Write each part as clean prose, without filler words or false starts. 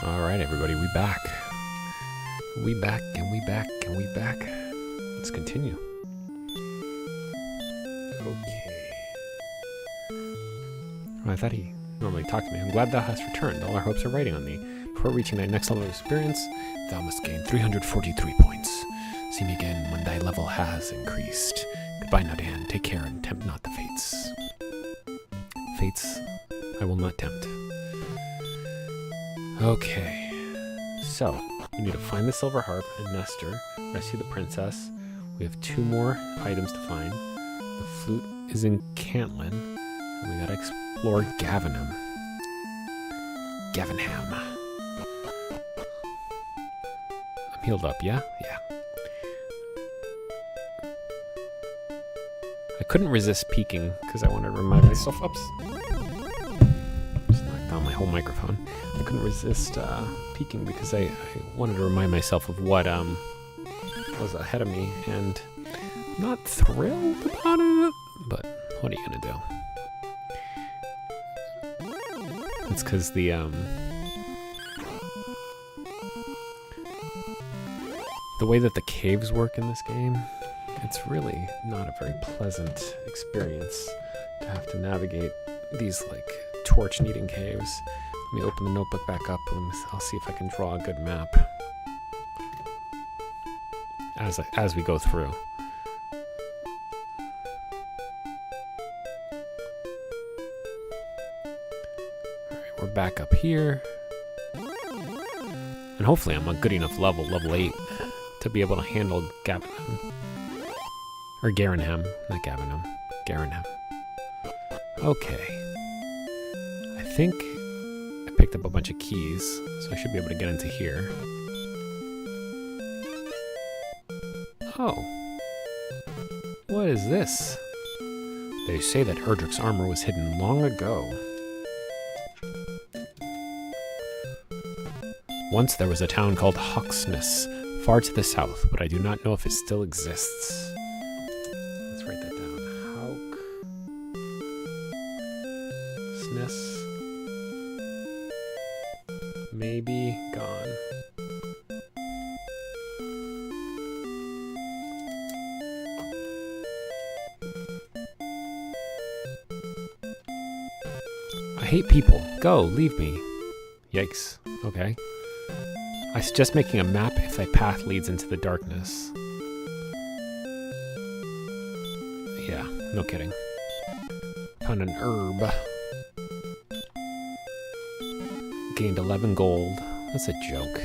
Alright everybody, we back. We back and we back and we back. Let's continue. Okay. Oh, I thought he normally talked to me. I'm glad thou hast returned. All our hopes are riding on thee. Before reaching thy next level of experience, thou must gain 343 points. See me again when thy level has increased. Goodbye, Nadahan. Take care and tempt not the fates. Fates I will not tempt. Okay, so we need to find the silver harp and Nestor, rescue the princess. We have 2 more items to find. The flute is in Cantlin, and we gotta explore Gavinham. I'm healed up, yeah? Yeah. I couldn't resist peeking because I wanted to remind myself. Oops. Just knocked down my whole microphone. I couldn't resist peeking because I wanted to remind myself of what was ahead of me, and I'm not thrilled about it, but what are you gonna do? It's because the way that the caves work in this game, it's really not a very pleasant experience to have to navigate these like torch-needing caves. Let me open the notebook back up and I'll see if I can draw a good map as we go through. Alright, we're back up here. And hopefully I'm a good enough level 8, to be able to handle Gavinham. Or Garinham, not Gavinham. Garinham. Okay. I think I picked up a bunch of keys, so I should be able to get into here. Oh. What is this? They say that Erdrick's armor was hidden long ago. Once there was a town called Hawksness, far to the south, but I do not know if it still exists. Let's write that down. Hawksness. Maybe gone. I hate people. Go, leave me. Yikes. Okay. I suggest making a map if thy path leads into the darkness. Yeah, no kidding. Found an herb. Gained 11 gold. That's a joke.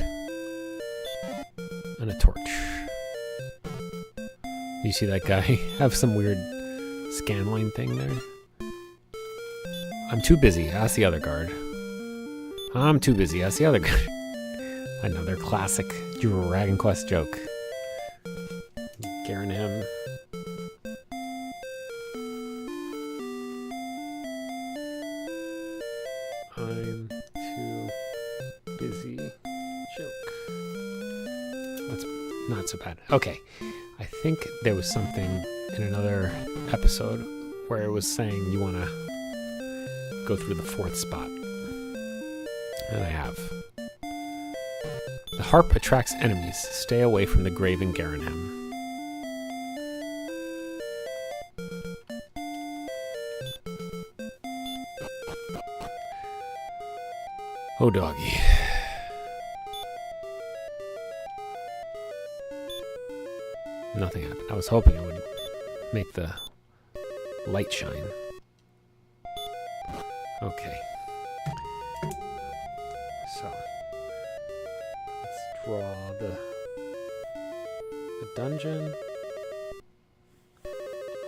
And a torch. You see that guy have some weird scanline thing there? I'm too busy. Ask the other guard. I'm too busy. Ask the other guard. Another classic Dragon Quest joke. Garinham. I'm too busy. Joke. That's not so bad. Okay. I think there was something in another episode where it was saying you want to go through the 4th spot. And I have. The harp attracts enemies. Stay away from the grave in Garinham. Oh, doggy. Nothing happened. I was hoping it would make the light shine. Okay. So, let's draw the dungeon.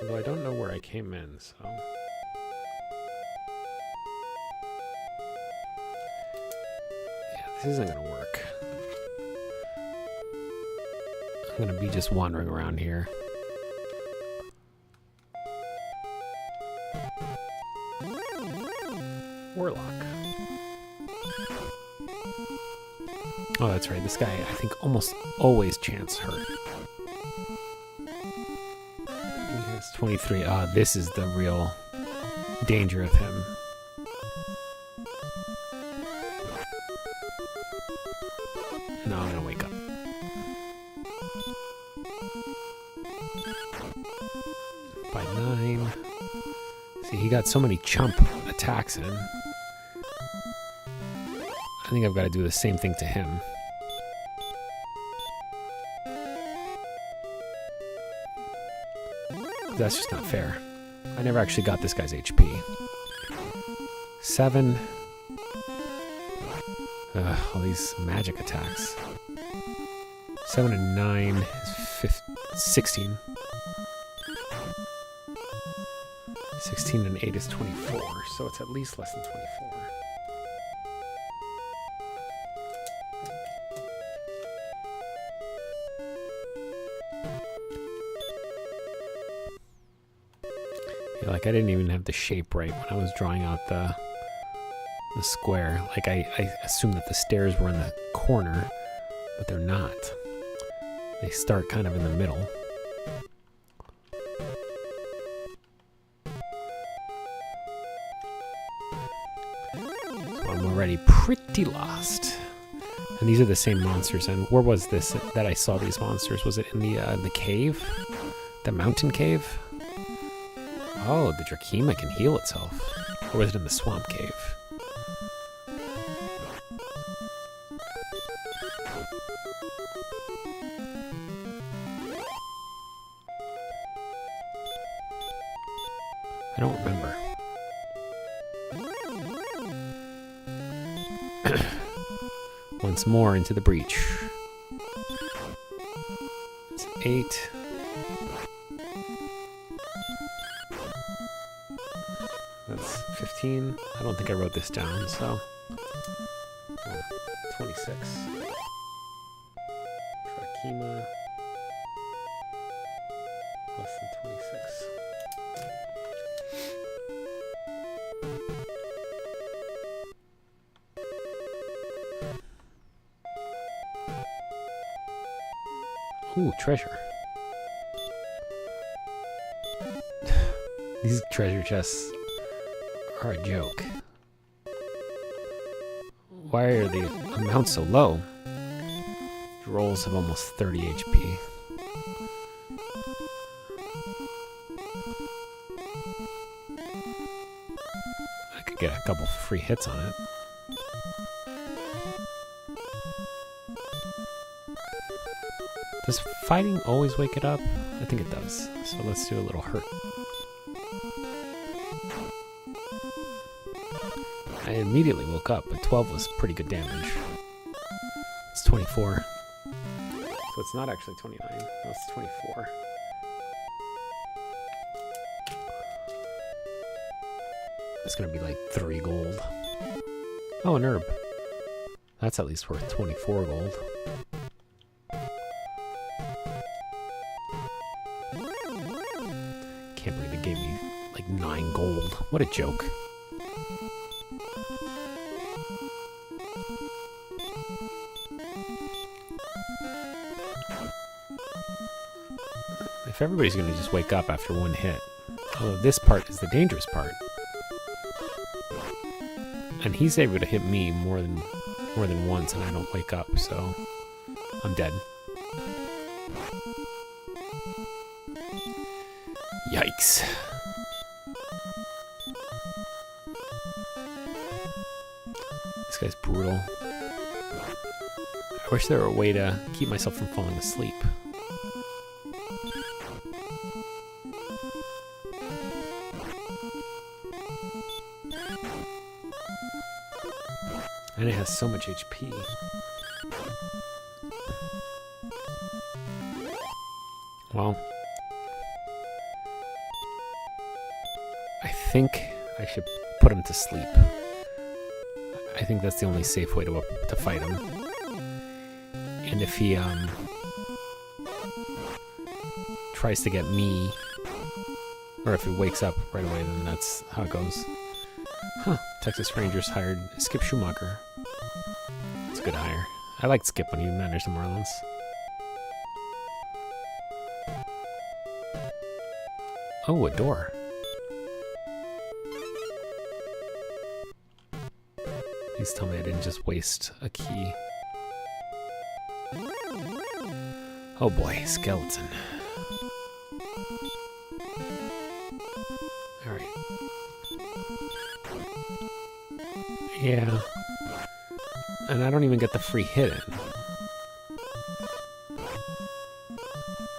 Although I don't know where I came in, so... Yeah, this isn't gonna work. I'm gonna be just wandering around here. Warlock. Oh, that's right. This guy, I think, almost always chants hurt. He has 23. This is the real danger of him. No, I'm gonna wake up. By 9. See, he got so many chump attacks in. I think I've got to do the same thing to him. That's just not fair. I never actually got this guy's HP. 7. All these magic attacks. 7 and 9 is 16. 16 and 8 is 24, so it's at least less than 24. Yeah, like I didn't even have the shape right when I was drawing out the square. Like I assumed that the stairs were in the corner, but they're not. They start kind of in the middle. So I'm already pretty lost. And these are the same monsters. And where was this that I saw these monsters? Was it in the cave? The mountain cave? Oh, the Drakima can heal itself. Or was it in the swamp cave? I don't remember. Once more into the breach. It's 8. That's 15. I don't think I wrote this down, so... 26. Drakima. Less than 26. Ooh, treasure. These treasure chests are a joke. Why are the amounts so low? Rolls have almost 30 HP. I could get a couple free hits on it. Does fighting always wake it up? I think it does. So let's do a little hurt. I immediately woke up, but 12 was pretty good damage. It's 24. So it's not actually 29. No, it's 24. It's gonna be like 3 gold. Oh, an herb. That's at least worth 24 gold. Can't believe it gave me like 9 gold. What a joke. If everybody's going to just wake up after 1 hit. Although this part is the dangerous part. And he's able to hit me more than once and I don't wake up, so I'm dead. Yikes. This This guy's brutal. I wish there were a way to keep myself from falling asleep. And it has so much HP. Well, I think I should put him to sleep. I think that's the only safe way to fight him. And if he tries to get me, or if he wakes up right away, then that's how it goes. Huh, Texas Rangers hired Skip Schumacher. It's a good hire. I liked Skip when he managed the Marlins. Oh, a door. Please tell me I didn't just waste a key. Oh boy, skeleton. Alright. Yeah. And I don't even get the free hit in.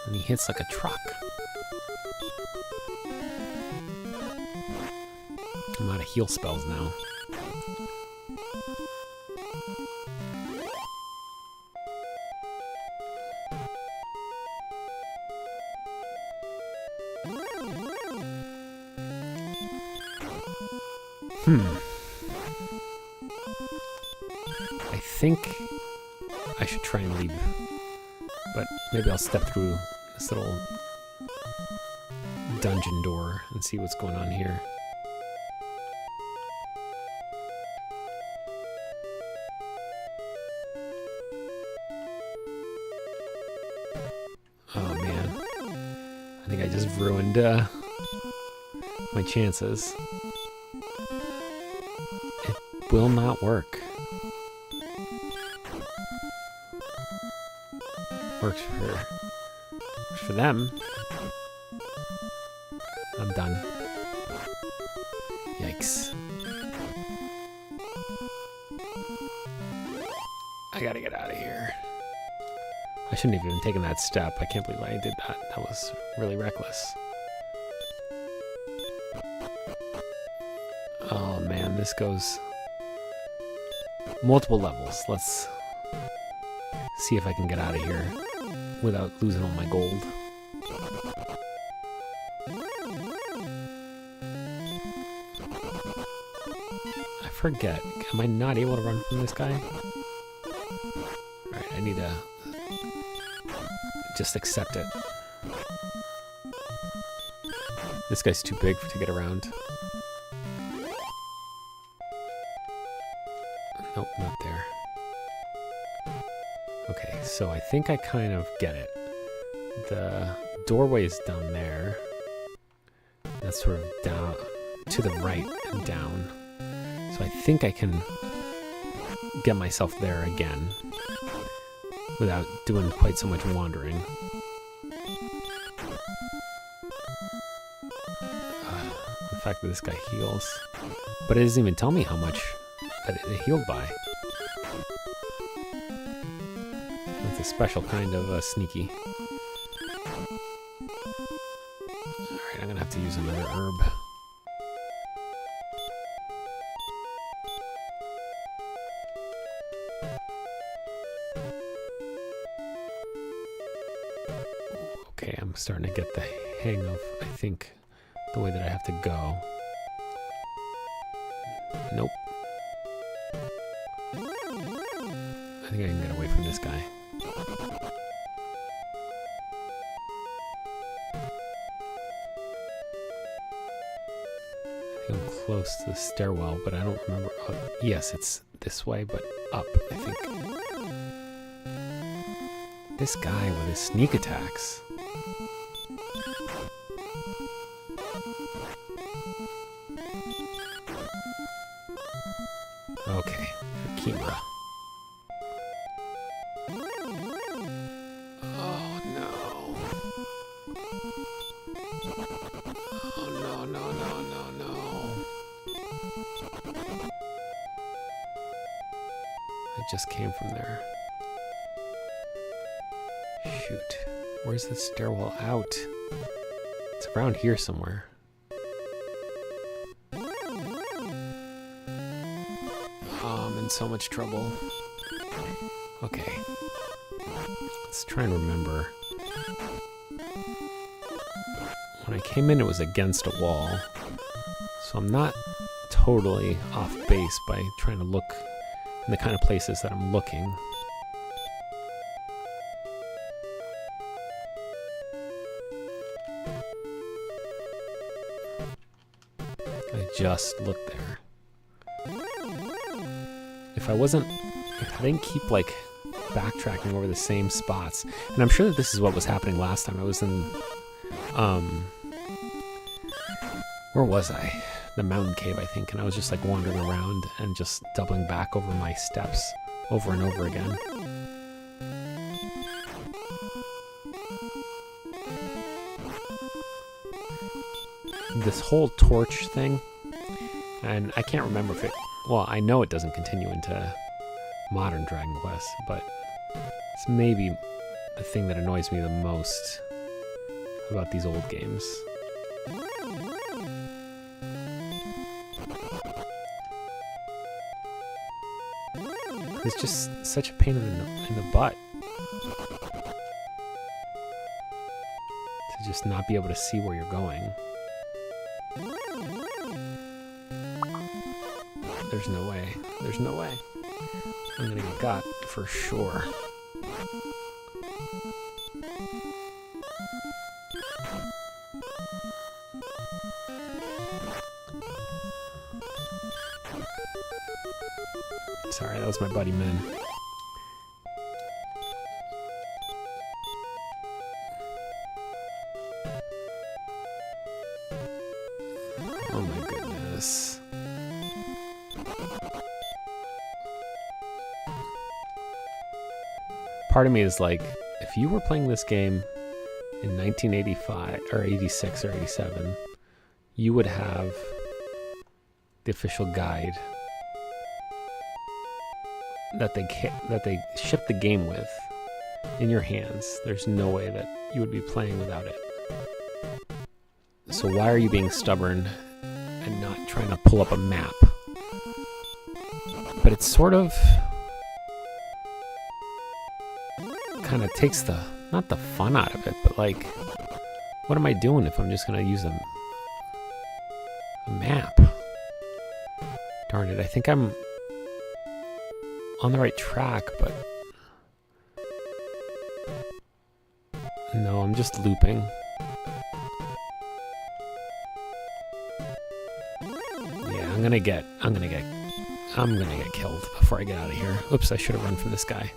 And he hits like a truck. I'm out of heal spells now. I think I should try and leave, but maybe I'll step through this little dungeon door and see what's going on here. Oh man, I think I just ruined my chances. It will not work. Works for them. I'm done. Yikes. I gotta get out of here. I shouldn't have even taken that step. I can't believe I did that. That was really reckless. Oh man, this goes multiple levels. Let's see if I can get out of here without losing all my gold. I forget. Am I not able to run from this guy? Alright, I need to just accept it. This guy's too big to get around. Nope, not there. Okay, so I think I kind of get it. The doorway is down there. That's sort of down to the right and down. So I think I can get myself there again without doing quite so much wandering. The fact that this guy heals. But it doesn't even tell me how much that it healed by. That's a special kind of sneaky. Alright, I'm gonna have to use another herb. Okay, I'm starting to get the hang of, I think, the way that I have to go. Nope. I think I can get away from this guy. I think I'm close to the stairwell, but I don't remember. Oh, yes, it's this way, but up, I think. This guy with his sneak attacks. Okay, Kima. Oh no. Oh no, no, no, no, no. just came from there. Shoot. Where's the stairwell out? It's around here somewhere. Oh, I'm in so much trouble. Okay. Let's try and remember. When I came in, it was against a wall. So I'm not totally off base by trying to look in the kind of places that I'm looking. I just looked there. If I didn't keep like backtracking over the same spots, and I'm sure that this is what was happening last time. I was in, where was I? The mountain cave, I think, and I was just like wandering around and just doubling back over my steps over and over again. This whole torch thing, and I can't remember if it, well, I know it doesn't continue into modern Dragon Quest, but it's maybe the thing that annoys me the most about these old games. It's just such a pain in the butt to just not be able to see where you're going. There's no way. There's no way. I'm gonna get got for sure. Sorry, that was my buddy Min. Oh my goodness. Part of me is like, if you were playing this game in 1985 or 86 or 87, you would have the official guide that they shipped the game with in your hands. There's no way that you would be playing without it. So why are you being stubborn and not trying to pull up a map? But it's sort of kind of takes the, not the fun out of it, but like, what am I doing if I'm just going to use a map? Darn it, I think I'm on the right track, but no, I'm just looping. Yeah, I'm gonna get killed before I get out of here. Oops, I should have run from this guy.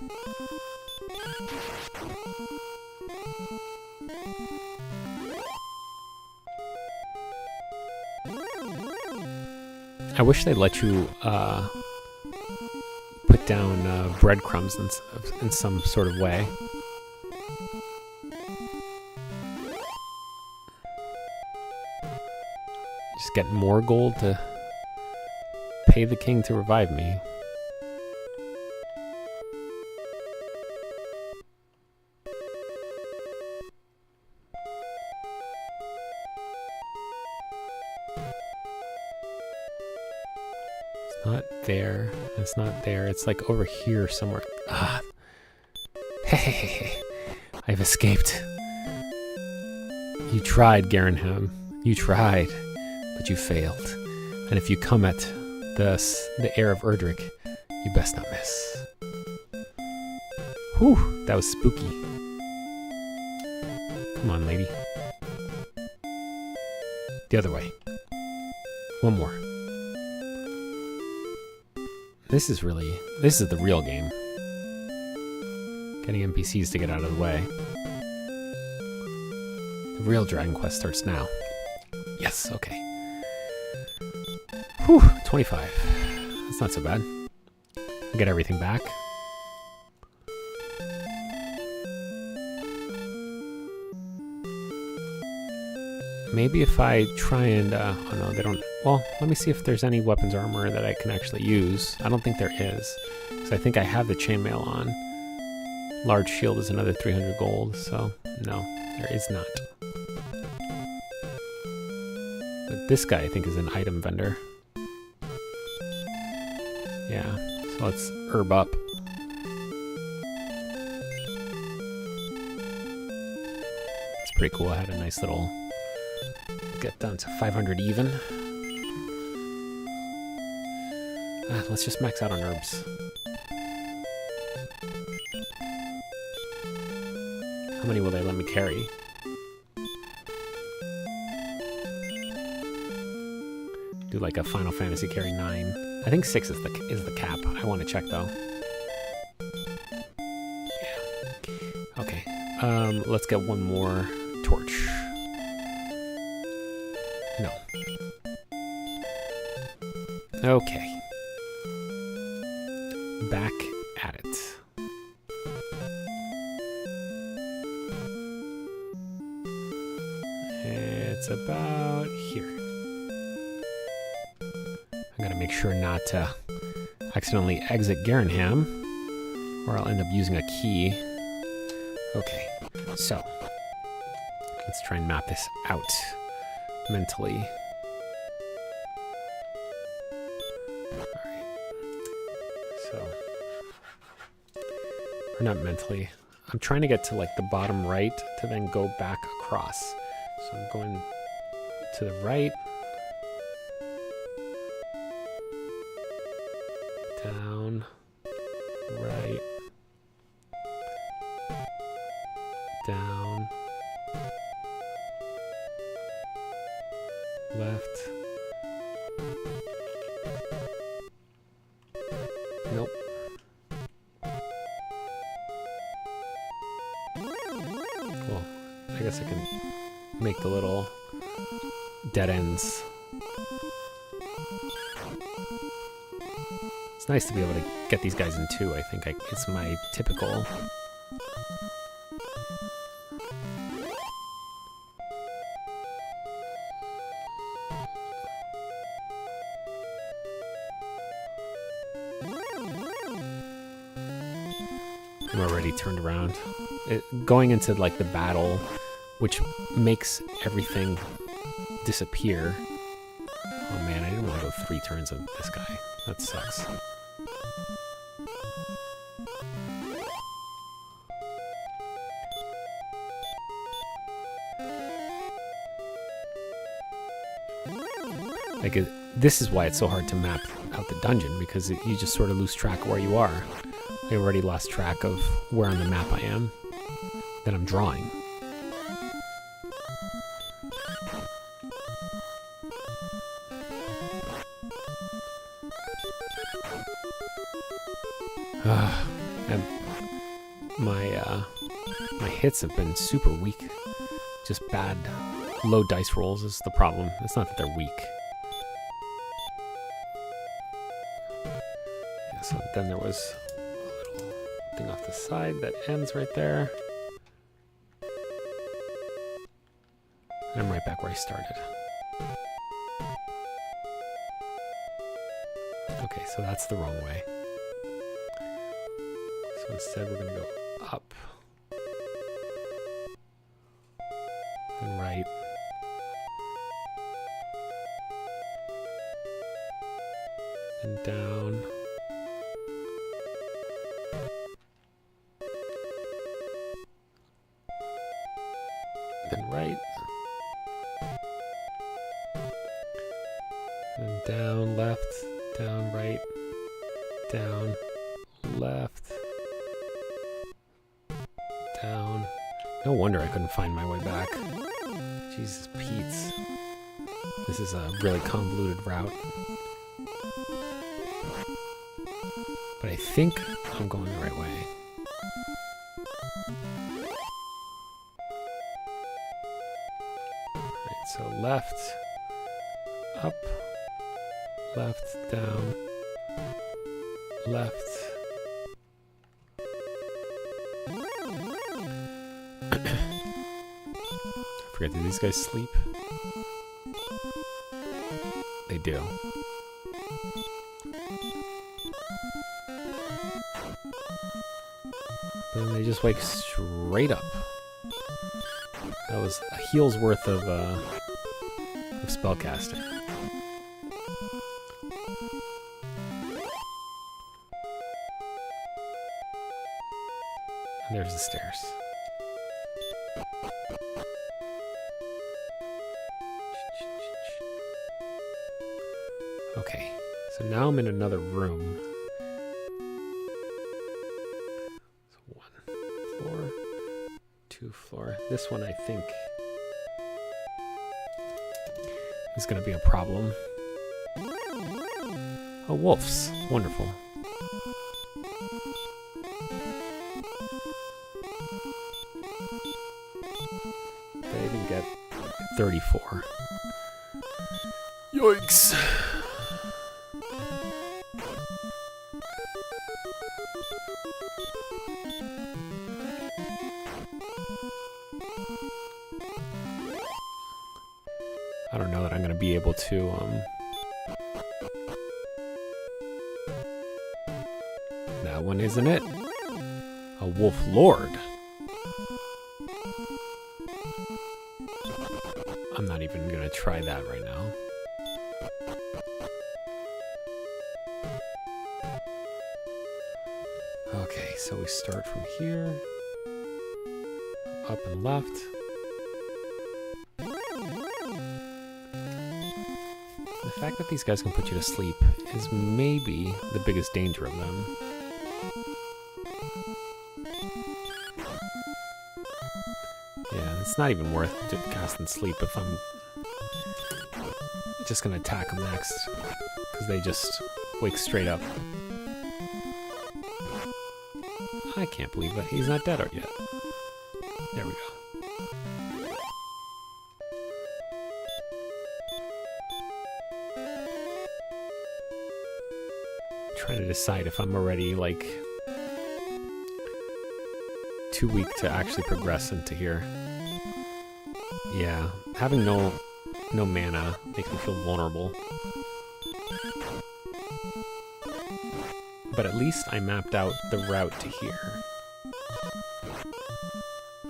I wish they'd let you put down breadcrumbs in some sort of way. Just get more gold to pay the king to revive me. Not there. It's not there. It's like over here somewhere. Ah. Hey, I've escaped. You tried, Garenham. You tried, but you failed. And if you come at the heir of Erdrick, you best not miss. Whew, that was spooky. Come on, lady. The other way. One more. This is the real game. Getting NPCs to get out of the way. The real Dragon Quest starts now. Yes, okay. Whew, 25. That's not so bad. I'll get everything back. Maybe if I try and, oh no, they don't, well, let me see if there's any weapons or armor that I can actually use. I don't think there is, because Because I think I have the chainmail on. Large shield is another 300 gold, so no, there is not. But this guy, I think, is an item vendor. Yeah, so let's herb up. It's pretty cool. I had a nice little get down to 500 even. Let's just max out on herbs. How many will they let me carry? Do like a Final Fantasy carry 9. I think 6 is the cap. I want to check though. Yeah. Okay. Let's get one more torch. No. Okay. Back at it. It's about here. I gotta make sure not to accidentally exit Garenham, or I'll end up using a key. Okay, so let's try and map this out mentally. Alright. So, or not mentally. I'm trying to get to like the bottom right to then go back across. So I'm going to the right, down, right, down, left, nope. Well, I guess I can make the little dead ends. It's nice to be able to get these guys in two. I think it's my typical. I'm already turned around. Going into like the battle, which makes everything disappear. Oh man, I didn't want to go 3 turns of this guy. That sucks. Like, this is why it's so hard to map out the dungeon, because you just sort of lose track of where you are. I already lost track of where on the map I am that I'm drawing. And my hits have been super weak. Just bad, low dice rolls is the problem. It's not that they're weak. Yeah, so then there was a little thing off the side that ends right there. And I'm right back where I started. Okay, so that's the wrong way. So instead we're going to go up, then right, and down, then right, then down, left, down, right, down, left, down. No wonder I couldn't find my way back. Jesus Pete's. This is a really convoluted route. But I think I'm going the right way. Alright, so left, up, left, down, left. I forget, do these guys sleep? They do. And they just wake straight up. That was a heal's worth of spellcasting. And there's the stairs. Okay, so now I'm in another room. So 1 floor, 2 floor. This one I think is going to be a problem. Oh, wolves. Wonderful. They even get 34. Yikes. I don't know that I'm going to be able to, that one isn't it. A wolf lord. I'm not even going to try that right now. Okay, so we start from here. Up and left. The fact that these guys can put you to sleep is maybe the biggest danger of them. Yeah, it's not even worth casting sleep if I'm just gonna attack them next, because they just wake straight up. I can't believe that he's not dead yet. There we go. Trying to decide if I'm already like too weak to actually progress into here. Yeah, having no mana makes me feel vulnerable. But at least I mapped out the route to here.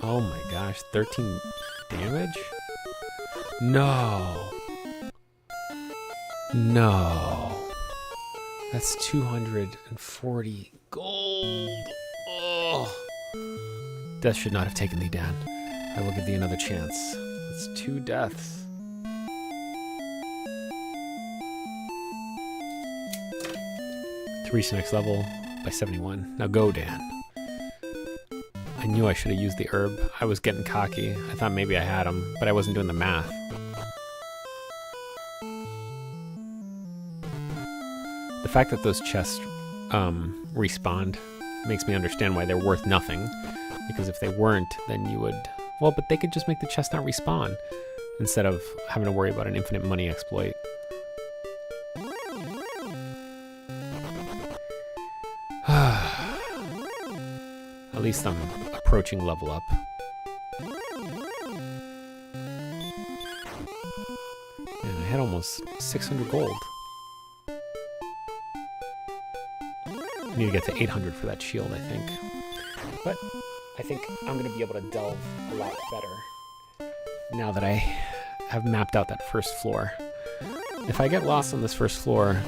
Oh my gosh, 13 damage? No. No. That's 240 gold. Oh. Death should not have taken thee, Dan. I will give thee another chance. That's 2 deaths. Reach the next level by 71. Now go, Dan. I knew I should have used the herb. I was getting cocky. I thought maybe I had him, but I wasn't doing the math. The fact that those chests respawned makes me understand why they're worth nothing. Because if they weren't, then you would... Well, but they could just make the chest not respawn instead of having to worry about an infinite money exploit. At least I'm approaching level up. And I had almost 600 gold. I need to get to 800 for that shield, I think. But I think I'm going to be able to delve a lot better now that I have mapped out that first floor. If I get lost on this first floor,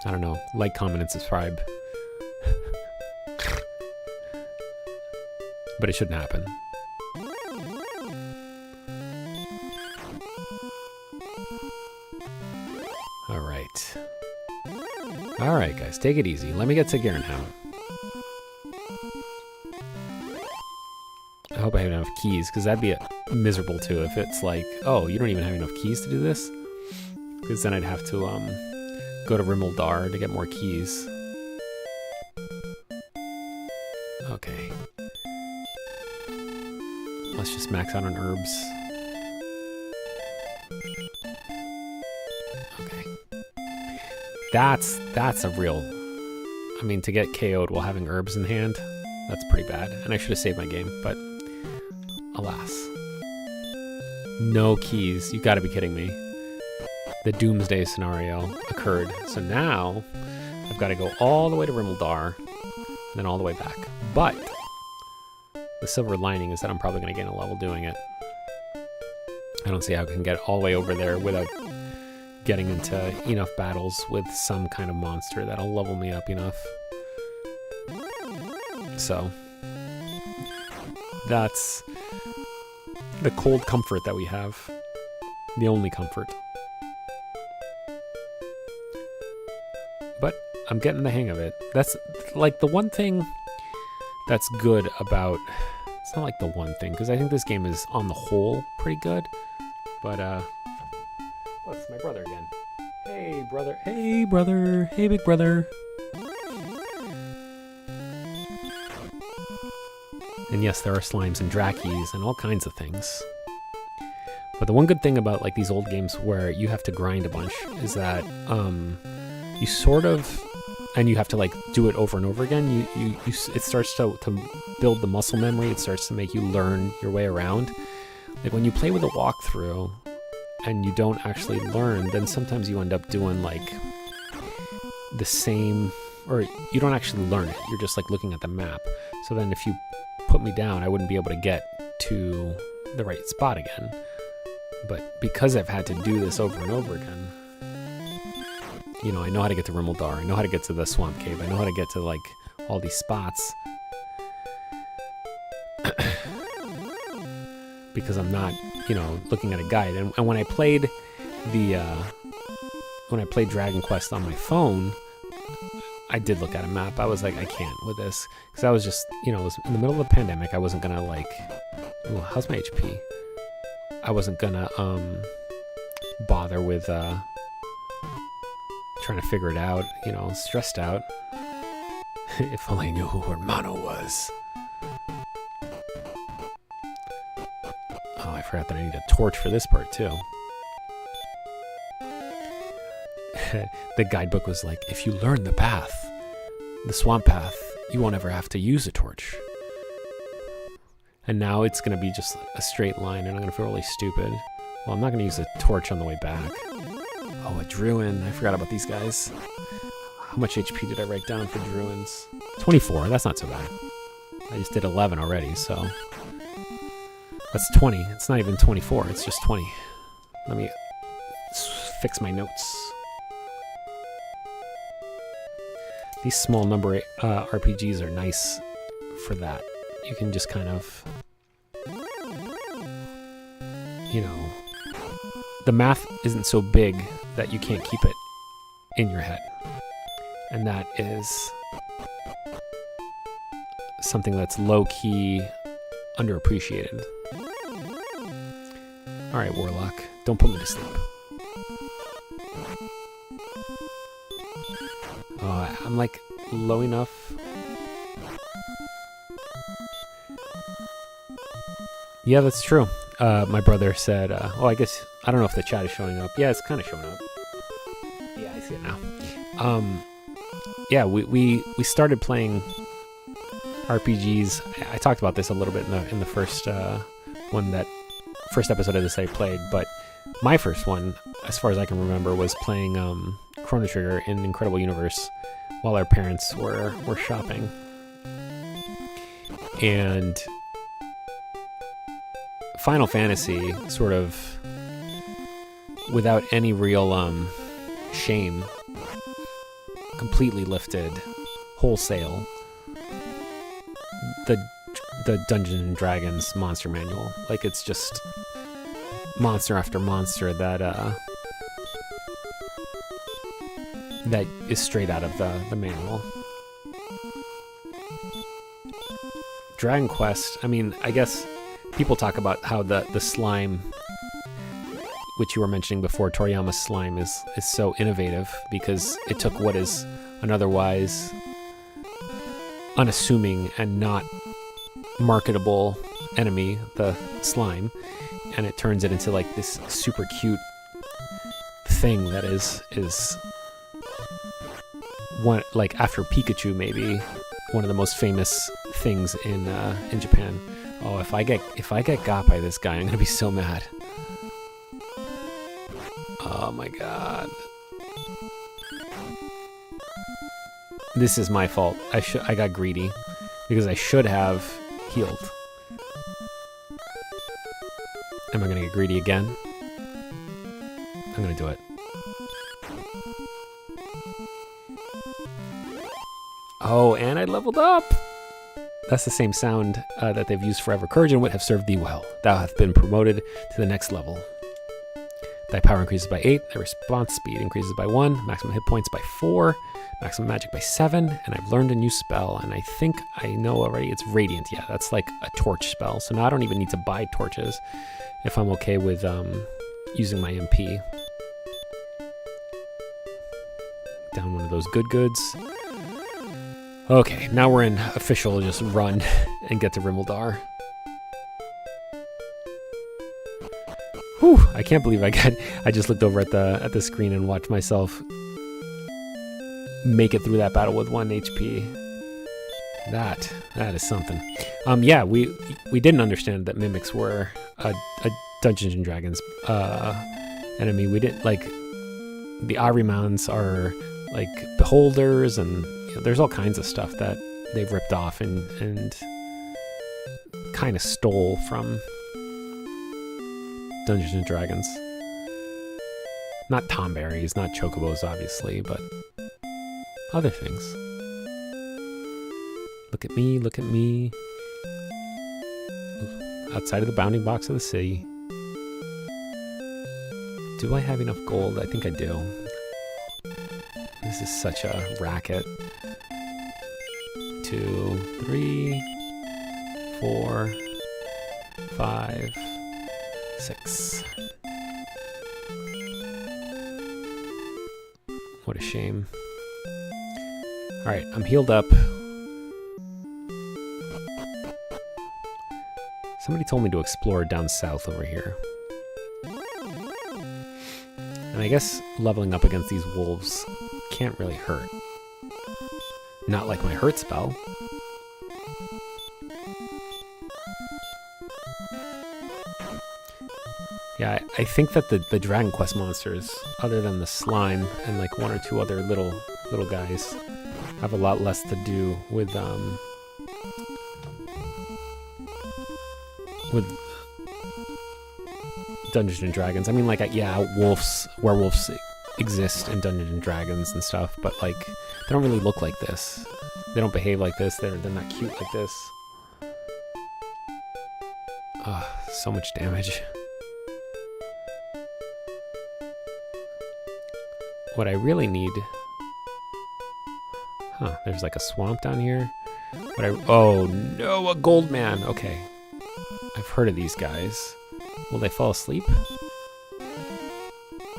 I don't know, like, comment, and subscribe. But it shouldn't happen. Alright. Alright, guys, take it easy. Let me get to Garenham. I hope I have enough keys, because that'd be miserable too if it's like, oh, you don't even have enough keys to do this? Because then I'd have to go to Rimmildar to get more keys. Okay. Let's just max out on herbs. Okay. That's a real... I mean, to get KO'd while having herbs in hand, that's pretty bad. And I should have saved my game, but alas. No keys. You gotta be kidding me. The doomsday scenario occurred. So now I've got to go all the way to Rimmildar. then all the way back. But the silver lining is that I'm probably going to gain a level doing it. I don't see how I can get all the way over there without getting into enough battles with some kind of monster that'll level me up enough. So that's the cold comfort that we have. The only comfort. But I'm getting the hang of it. That's like the one thing that's good about... It's not like the one thing, because I think this game is on the whole pretty good. But, oh, it's my brother again. Hey, brother. Hey, brother. Hey, big brother. And yes, there are slimes and drakies and all kinds of things. But the one good thing about like these old games where you have to grind a bunch is that you sort of, and you have to like do it over and over again. It starts to build the muscle memory. It starts to make you learn your way around. Like when you play with a walkthrough and you don't actually learn, then sometimes you end up doing like the same, or you don't actually learn it. You're just like looking at the map. So then if you put me down, I wouldn't be able to get to the right spot again. But because I've had to do this over and over again, you know, I know how to get to Rimeldar, I know how to get to the Swamp Cave, I know how to get to like all these spots. Because I'm not, you know, looking at a guide. And when I played Dragon Quest on my phone, I did look at a map. I was like, I can't with this. Because I was just, you know, it was in the middle of the pandemic. I wasn't going to like, ooh, how's my HP? I wasn't going to bother with trying to figure it out, you know, stressed out. If only I knew who Hermano was. Oh, I forgot that I need a torch for this part too. The guidebook was like, if you learn the path, the swamp path, you won't ever have to use a torch. And now it's going to be just a straight line and I'm going to feel really stupid. Well, I'm not going to use a torch on the way back. Oh, a Druin. I forgot about these guys. How much HP did I write down for Druins? 24. That's not so bad. I just did 11 already, so... That's 20. It's not even 24. It's just 20. Let me fix my notes. These small number RPGs are nice for that. You can just kind of, you know, the math isn't so big that you can't keep it in your head. And that is something that's low-key underappreciated. Alright, Warlock, don't put me to sleep. I'm like low enough. Yeah, that's true. My brother said, oh, I guess, I don't know if the chat is showing up. Yeah, it's kind of showing up. Yeah, I see it now. Yeah, we started playing RPGs. I talked about this a little bit in the first first episode of this I played, but my first one, as far as I can remember, was playing Chrono Trigger in Incredible Universe while our parents were shopping. And Final Fantasy, sort of without any real shame, completely lifted wholesale the Dungeons and Dragons monster manual. Like, it's just monster after monster that is straight out of the manual. Dragon Quest, I mean, I guess people talk about how the slime, which you were mentioning before, Toriyama's slime is so innovative because it took what is an otherwise unassuming and not marketable enemy, the slime, and it turns it into like this super cute thing that is one, like after Pikachu maybe, one of the most famous things in Japan. Oh, if I get got by this guy, I'm gonna be so mad. Oh my god. This is my fault. I got greedy because I should have healed. Am I gonna get greedy again? I'm gonna do it. Oh, and I leveled up! That's the same sound that they've used forever. Courage and wit have served thee well. Thou hast been promoted to the next level. Thy power increases by 8, thy response speed increases by 1, maximum hit points by 4, maximum magic by 7, and I've learned a new spell, and I think I know already it's Radiant. Yeah, that's like a torch spell, so now I don't even need to buy torches if I'm okay with using my MP. Down one of those good goods. Okay, now we're in official just run and get to Rimmildar. Whew, I can't believe I just looked over at the screen and watched myself make it through that battle with 1 HP. That is something. Yeah, we didn't understand that mimics were a Dungeons and Dragons enemy. We didn't like the Ahrimans are like beholders, and you know, there's all kinds of stuff that they've ripped off and kind of stole from Dungeons and Dragons. Not tomberries, not chocobos, obviously, but other things. Look at me, look at me. Outside of the bounding box of the city. Do I have enough gold? I think I do. This is such a racket. 2, 3, 4, 5, 6. What a shame. Alright, I'm healed up. Somebody told me to explore down south over here. And I guess leveling up against these wolves can't really hurt. Not like my hurt spell. Yeah, I think that the Dragon Quest monsters, other than the slime and like 1 or 2 other little guys, have a lot less to do with Dungeons and Dragons. I mean, like, yeah, werewolves exist in Dungeons and Dragons and stuff, but like, they don't really look like this. They don't behave like this. They're not cute like this. So much damage. What I really need... Huh, there's like a swamp down here. Oh no, a gold man! Okay. I've heard of these guys. Will they fall asleep?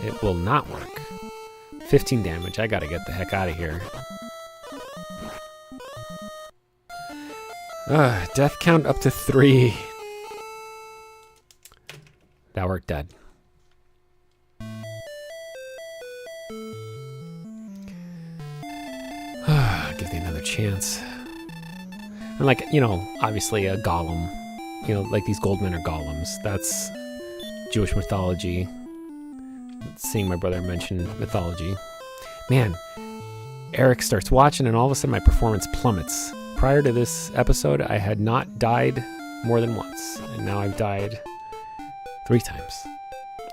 It will not work. 15 damage, I gotta get the heck out of here. Death count up to 3. Thou art dead. Give thee another chance. And like, you know, obviously a golem. You know, like these gold men are golems. That's Jewish mythology. Seeing my brother mention mythology. Man, Eric starts watching and all of a sudden my performance plummets. Prior to this episode, I had not died more than once. And now I've died 3 times.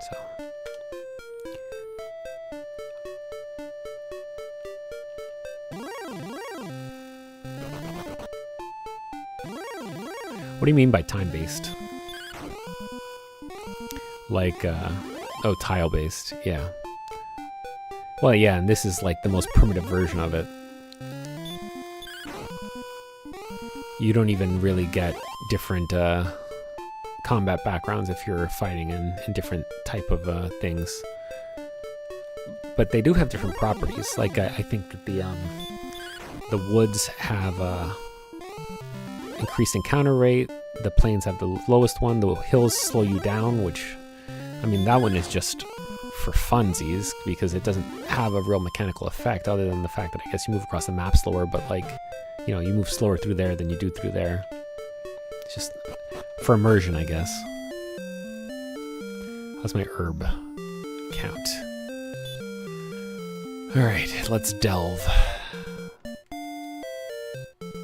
So... What do you mean by time-based? Like, oh, tile-based, yeah. Well, yeah, and this is like the most primitive version of it. You don't even really get different combat backgrounds if you're fighting in different type of things. But they do have different properties. Like, I think that the woods have increased encounter rate. The plains have the lowest one. The hills slow you down, which, I mean, that one is just for funsies because it doesn't have a real mechanical effect other than the fact that I guess you move across the map slower, but like, you know, you move slower through there than you do through there. It's just for immersion, I guess. How's my herb count? All right, let's delve.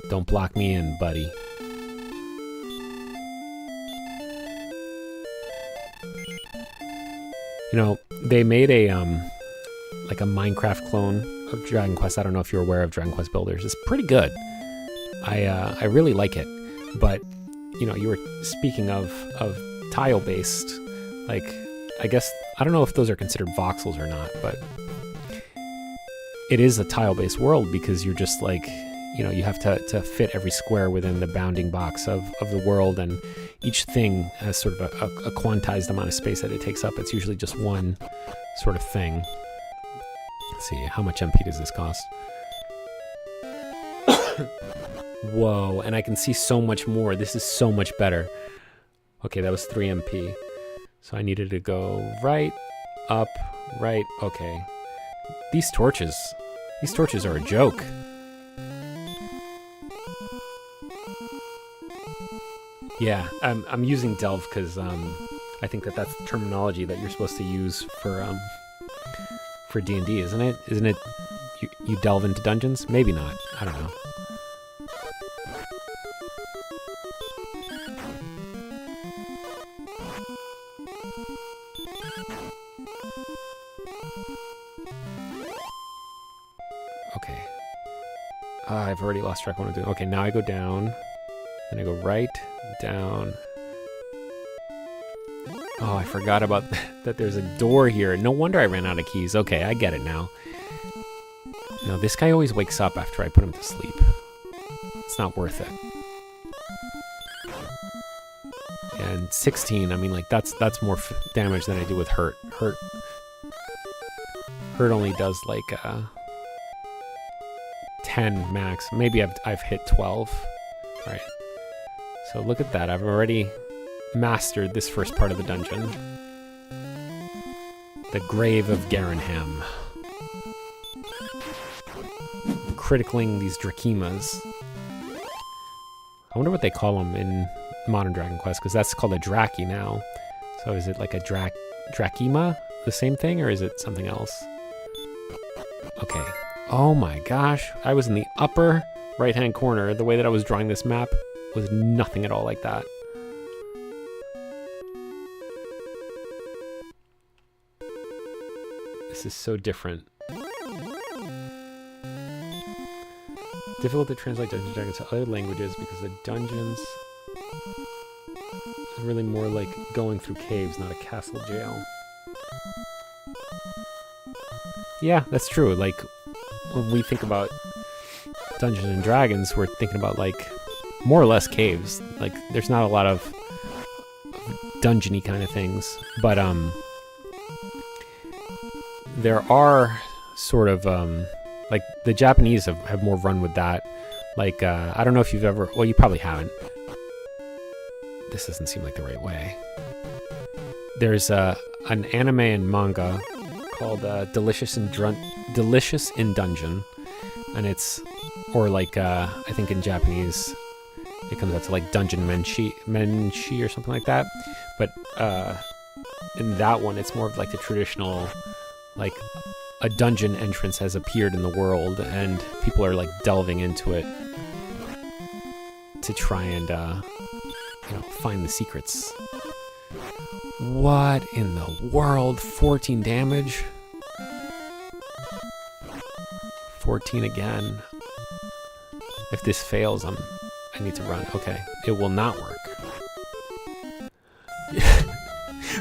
Don't block me in, buddy. You know, they made a like a Minecraft clone of Dragon Quest. I don't know if you're aware of Dragon Quest Builders. It's pretty good. I really like it. But you know, you were speaking of tile-based. Like, I guess I don't know if those are considered voxels or not, but it is a tile-based world because you're just like, you know, you have to fit every square within the bounding box of the world, and each thing has sort of a quantized amount of space that it takes up. It's usually just one sort of thing. Let's see, how much MP does this cost? Whoa, and I can see so much more. This is so much better. Okay, that was 3 MP. So I needed to go right, up, right. Okay. These torches are a joke. Yeah, I'm using delve because I think that's the terminology that you're supposed to use for D&D, isn't it? Isn't it you delve into dungeons? Maybe not. I don't know. Okay. I've already lost track of what I'm doing. Okay, now I go down. Then I go right, down. Oh, I forgot about that there's a door here. No wonder I ran out of keys. Okay, I get it now. No, this guy always wakes up after I put him to sleep. It's not worth it. And 16, I mean, like, that's more damage than I do with hurt. Hurt only does, like, 10 max. Maybe I've hit 12. All right. So look at that. I've already mastered this first part of the dungeon. The Grave of Garanham. Criticaling these Drakimas. I wonder what they call them in modern Dragon Quest, because that's called a Draki now. So is it like a Drakima? The same thing, or is it something else? Okay. Oh my gosh. I was in the upper right-hand corner. The way that I was drawing this map was nothing at all like that. This is so different. Difficult to translate Dungeons & Dragons to other languages because the dungeons are really more like going through caves, not a castle jail. Yeah, that's true. Like, when we think about Dungeons and Dragons, we're thinking about, like, more or less caves. Like, there's not a lot of dungeony kind of things, but there are sort of like the Japanese have more run with that. Like, I don't know if you've ever, well, you probably haven't. This doesn't seem like the right way. There's an anime and manga called Delicious in Dungeon, and it's, or like I think in Japanese it comes out to like Dungeon Menshi or something like that. But in that one, it's more of like the traditional, like a dungeon entrance has appeared in the world, and people are like delving into it to try and find the secrets. What in the world? 14 damage? 14 again. If this fails, I need to run. Okay, it will not work.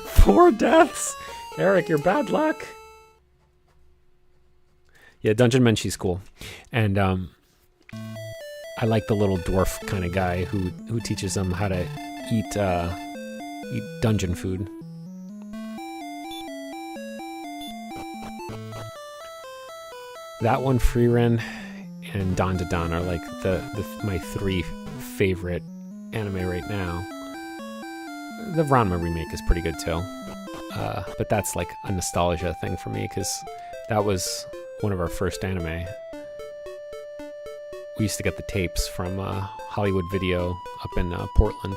4 deaths? Eric, you're bad luck. Yeah, Dungeon Menshi's cool. And I like the little dwarf kind of guy who teaches them how to eat dungeon food. That one, Freeren, and Dawn to Dawn are like my 3 favorite anime right now. The Ranma remake is pretty good too, but that's like a nostalgia thing for me because that was one of our first anime. We used to get the tapes from Hollywood Video up in Portland.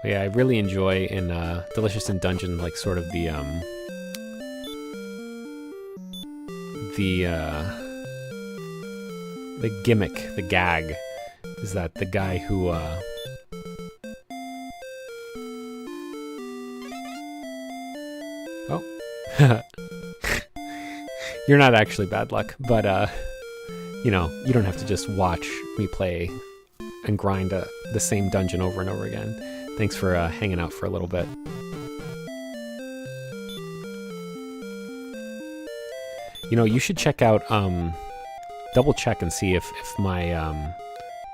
But yeah, I really enjoy in Delicious in Dungeon, like sort of the gimmick, the gag, is that the guy who oh, you're not actually bad luck, but you know, you don't have to just watch me play and grind the same dungeon over and over again. Thanks for hanging out for a little bit. You know, you should check out, double check and see if my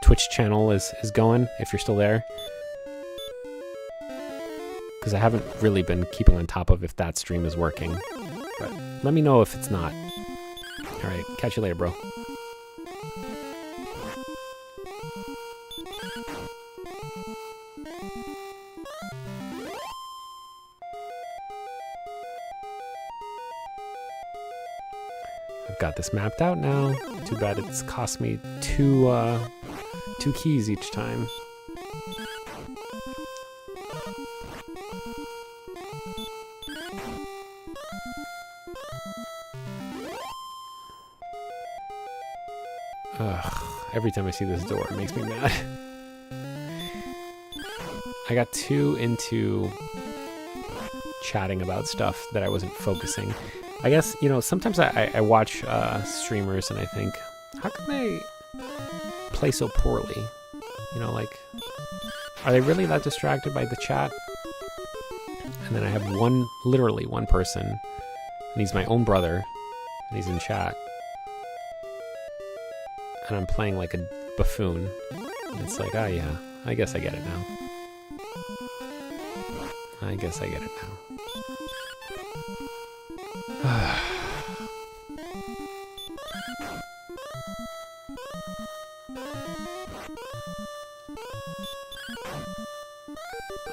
Twitch channel is going, if you're still there. Because I haven't really been keeping on top of if that stream is working. But let me know if it's not. Alright, catch you later, bro. I've got this mapped out now. Too bad it's cost me two keys each time. Ugh, every time I see this door, it makes me mad. I got too into chatting about stuff that I wasn't focusing. I guess, you know, sometimes I watch streamers and I think, how can they play so poorly? You know, like, are they really that distracted by the chat? And then I have literally one person, and he's my own brother, and he's in chat. And I'm playing like a buffoon. And it's like, oh yeah, I guess I get it now. I guess I get it now.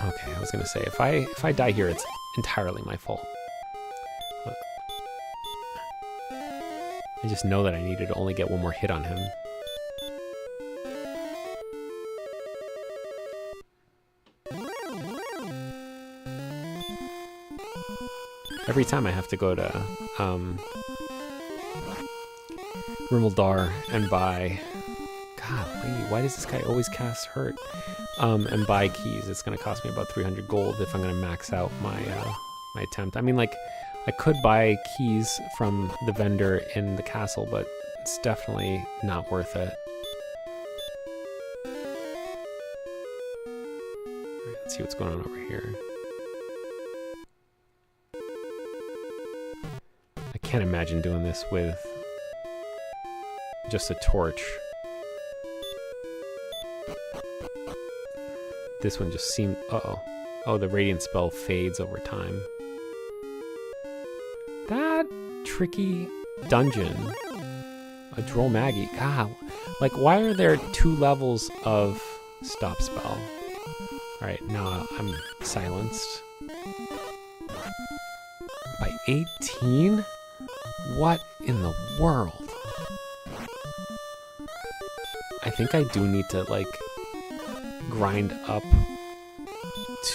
Okay, I was gonna say, if I die here, it's entirely my fault. I just know that I needed to only get one more hit on him. Every time I have to go to Rimeldar and buy... God, why does this guy always cast hurt? And buy keys. It's going to cost me about 300 gold if I'm going to max out my my attempt. I mean, like, I could buy keys from the vendor in the castle, but it's definitely not worth it. Alright, let's see what's going on over here. I can't imagine doing this with just a torch. This one just seemed... Uh-oh. Oh, the radiant spell fades over time. That tricky dungeon. A Droll Maggie. God, like, why are there 2 levels of stop spell? Alright, now I'm silenced. By 18? What in the world? I think I do need to, like, grind up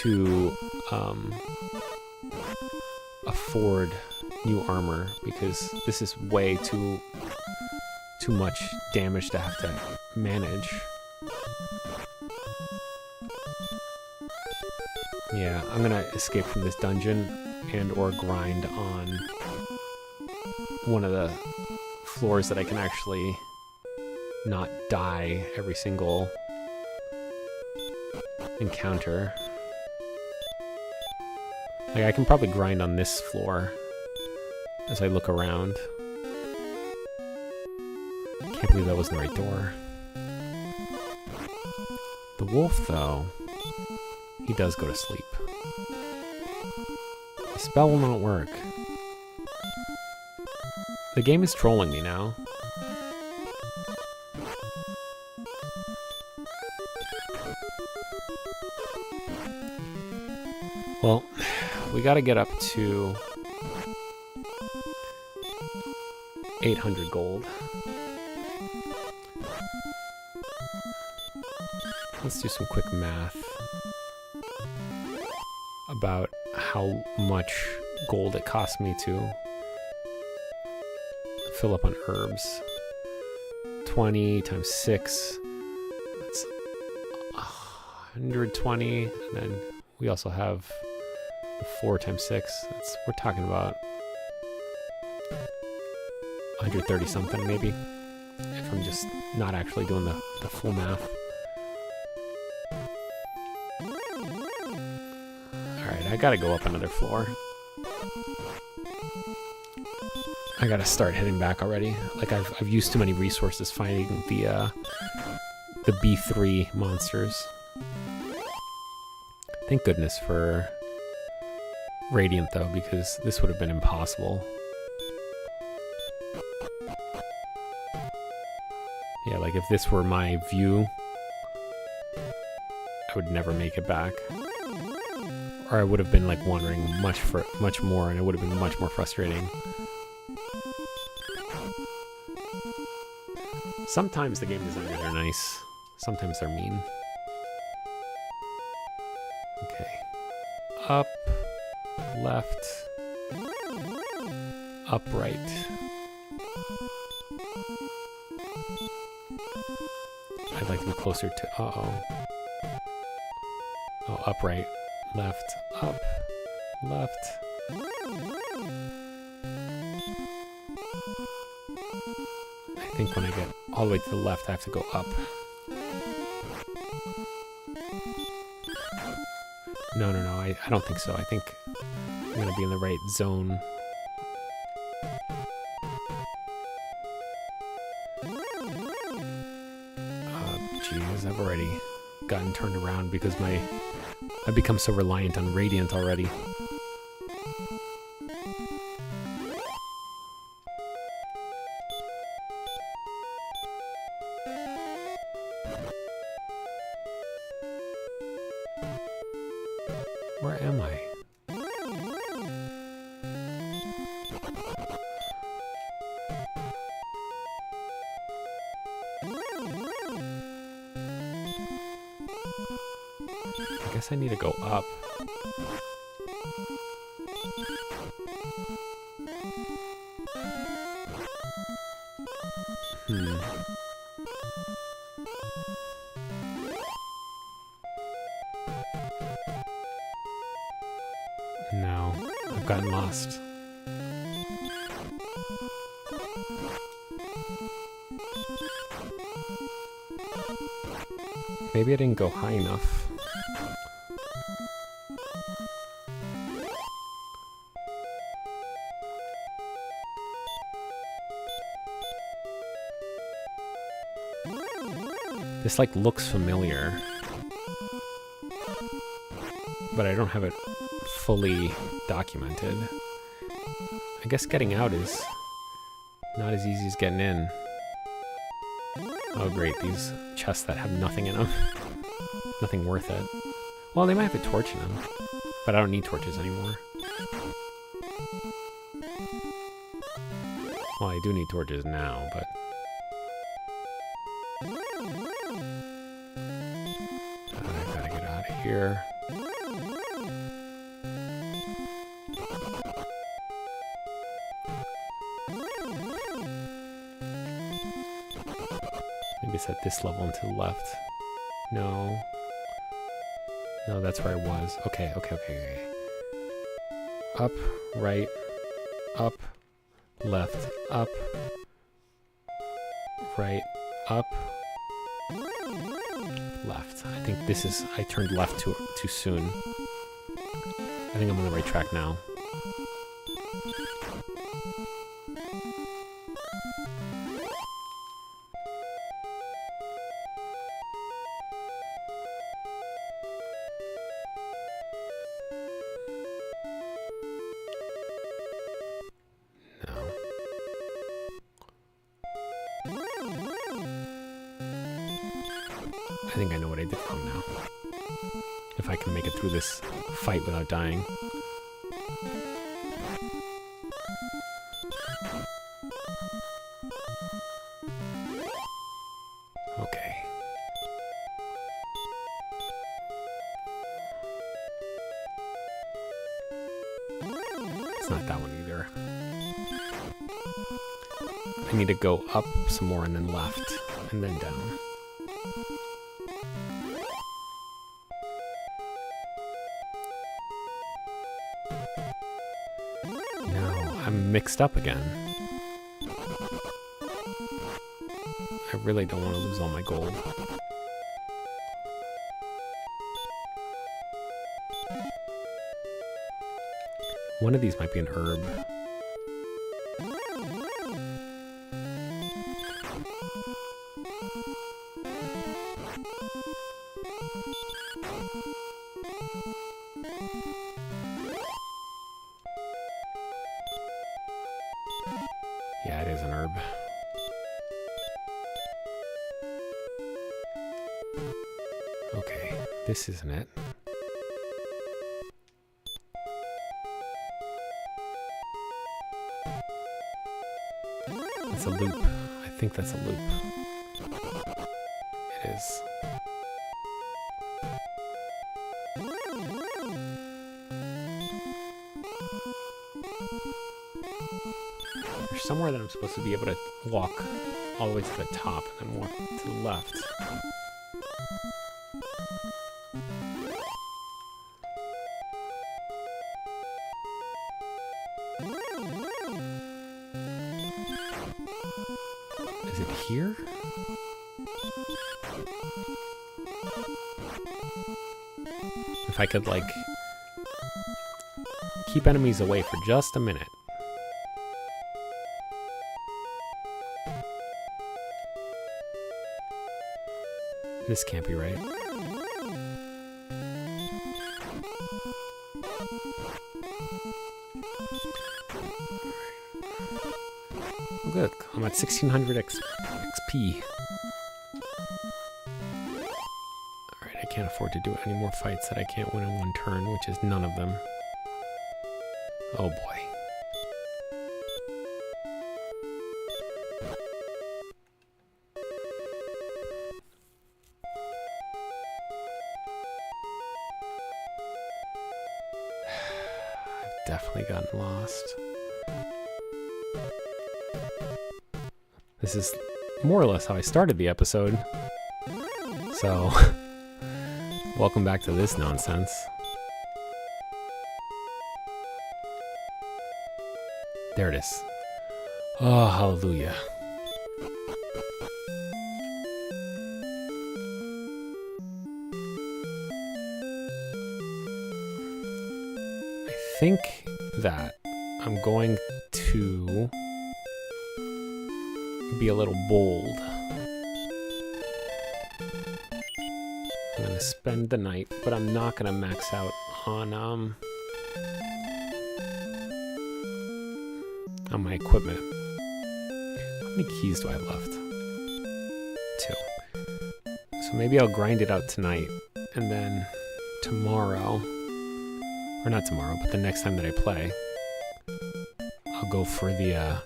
to afford new armor, because this is way too much damage to have to manage. Yeah, I'm gonna escape from this dungeon and or grind on one of the floors that I can actually not die every single encounter. Like, I can probably grind on this floor as I look around. Can't believe that wasn't the right door. The wolf, though, he does go to sleep. The spell will not work. The game is trolling me now. Well, we gotta get up to 800 gold. Let's do some quick math. how much gold it cost me to fill up on herbs. 20 times 6. That's 120. And then we also have the 4 times 6. We're talking about 130 something maybe. If I'm just not actually doing the full math. Alright, I gotta go up another floor. I gotta start heading back already. Like I've used too many resources fighting the B3 monsters. Thank goodness for Radiant though, because this would have been impossible. Yeah, like if this were my view, I would never make it back. Or I would have been like wandering much more, and it would have been much more frustrating. Sometimes the game designers are nice, sometimes they're mean. Okay. Up, left, upright. I'd like to be closer to, oh, upright, left, up, left. I think when I get all the way to the left, I have to go up. No, I don't think so. I think I'm going to be in the right zone. Jeez, I've already gotten turned around because I've become so reliant on Radiant already. Where am I? I guess I need to go up. No, I've gotten lost. Maybe I didn't go high enough. This like looks familiar, but I don't have it fully documented. I guess getting out is not as easy as getting in. Oh great, these chests that have nothing in them. Nothing worth it. Well, they might have a torch in them, but I don't need torches anymore. Well, I do need torches now, but... I gotta get out of here. Maybe it's at this level and to the left. No. No, that's where I was. Okay. Up, right, up, left, up, right, up, left. I think this is... I turned left too soon. I think I'm on the right track now. I think I know what I did wrong now. If I can make it through this fight without dying. Okay. it's not that one either. I need to go up some more and then left and then down. No, I'm mixed up again. I really don't want to lose all my gold. One of these might be an herb. Yeah, it is an herb. Okay, this isn't it. That's a loop. I think that's a loop. It is. There's somewhere that I'm supposed to be able to walk all the way to the top and then walk to the left. Is it here? If I could, like, keep enemies away for just a minute. This can't be right. Oh, good. I'm at 1600 XP. Alright, I can't afford to do any more fights that I can't win in one turn, which is none of them. Oh boy. I've definitely gotten lost. This is more or less how I started the episode. So, welcome back to this nonsense. There it is. Oh, hallelujah. I think that I'm going to be a little bold. I'm gonna spend the night, but I'm not gonna max out on my equipment. How many keys do I have left? 2. So maybe I'll grind it out tonight, and then tomorrow, or not tomorrow, but the next time that I play, I'll go for the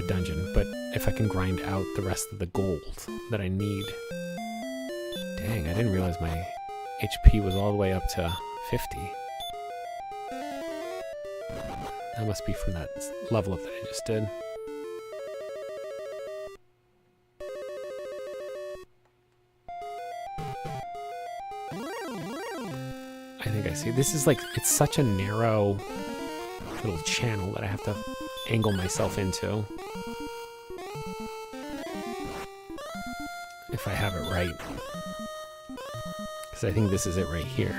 dungeon. But if I can grind out the rest of the gold that I need. Dang, I didn't realize my HP was all the way up to 50. That must be from that level up that I just did. I think I see. This is like, it's such a narrow little channel that I have to angle myself into. If I have it right. Because I think this is it right here.